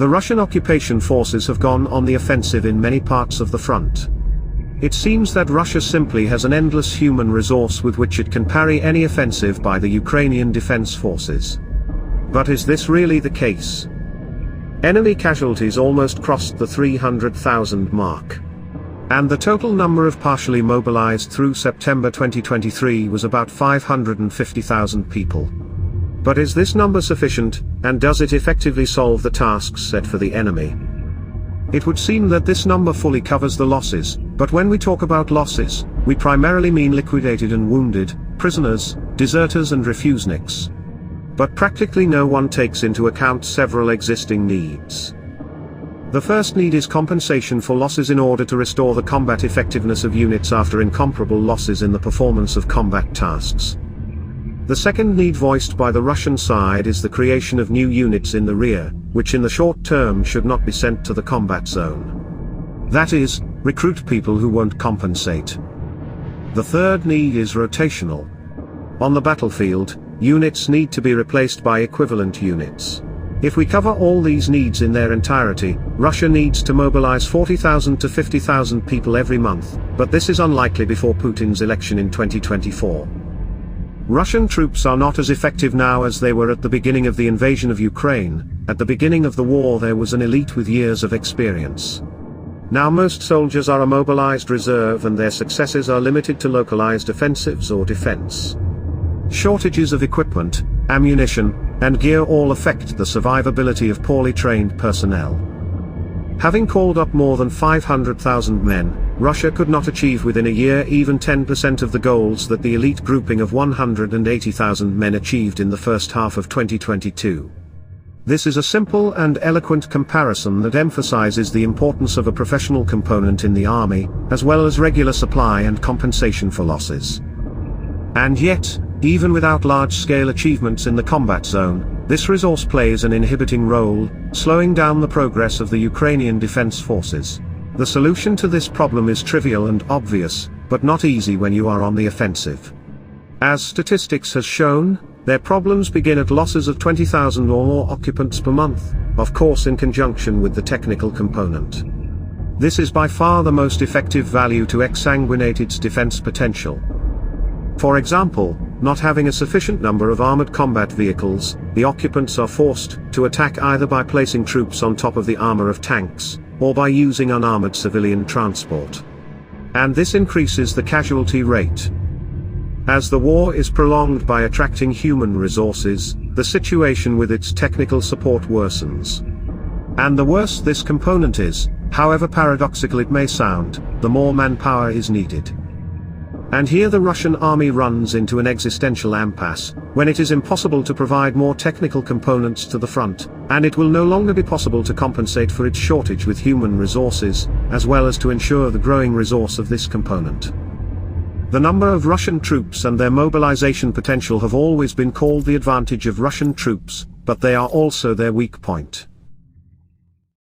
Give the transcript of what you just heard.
The Russian occupation forces have gone on the offensive in many parts of the front. It seems that Russia simply has an endless human resource with which it can parry any offensive by the Ukrainian defense forces. But is this really the case? Enemy casualties almost crossed the 300,000 mark. And the total number of partially mobilized through September 2023 was about 550,000 people. But is this number sufficient, and does it effectively solve the tasks set for the enemy? It would seem that this number fully covers the losses, but when we talk about losses, we primarily mean liquidated and wounded, prisoners, deserters and refuseniks. But practically no one takes into account several existing needs. The first need is compensation for losses in order to restore the combat effectiveness of units after incomparable losses in the performance of combat tasks. The second need voiced by the Russian side is the creation of new units in the rear, which in the short term should not be sent to the combat zone. That is, recruit people who won't compensate. The third need is rotational. On the battlefield, units need to be replaced by equivalent units. If we cover all these needs in their entirety, Russia needs to mobilize 40,000 to 50,000 people every month, but this is unlikely before Putin's election in 2024. Russian troops are not as effective now as they were at the beginning of the invasion of Ukraine. At the beginning of the war there was an elite with years of experience. Now most soldiers are a mobilized reserve and their successes are limited to localized offensives or defense. Shortages of equipment, ammunition, and gear all affect the survivability of poorly trained personnel. Having called up more than 500,000 men, Russia could not achieve within a year even 10% of the goals that the elite grouping of 180,000 men achieved in the first half of 2022. This is a simple and eloquent comparison that emphasizes the importance of a professional component in the army, as well as regular supply and compensation for losses. And yet, even without large-scale achievements in the combat zone, this resource plays an inhibiting role, slowing down the progress of the Ukrainian defense forces. The solution to this problem is trivial and obvious, but not easy when you are on the offensive. As statistics has shown, their problems begin at losses of 20,000 or more occupants per month, of course in conjunction with the technical component. This is by far the most effective value to exsanguinate its defense potential. For example, not having a sufficient number of armored combat vehicles, the occupants are forced to attack either by placing troops on top of the armor of tanks, or by using unarmored civilian transport. And this increases the casualty rate. As the war is prolonged by attracting human resources, the situation with its technical support worsens. And the worse this component is, however paradoxical it may sound, the more manpower is needed. And here the Russian army runs into an existential impasse, when it is impossible to provide more technical components to the front, and it will no longer be possible to compensate for its shortage with human resources, as well as to ensure the growing resource of this component. The number of Russian troops and their mobilization potential have always been called the advantage of Russian troops, but they are also their weak point.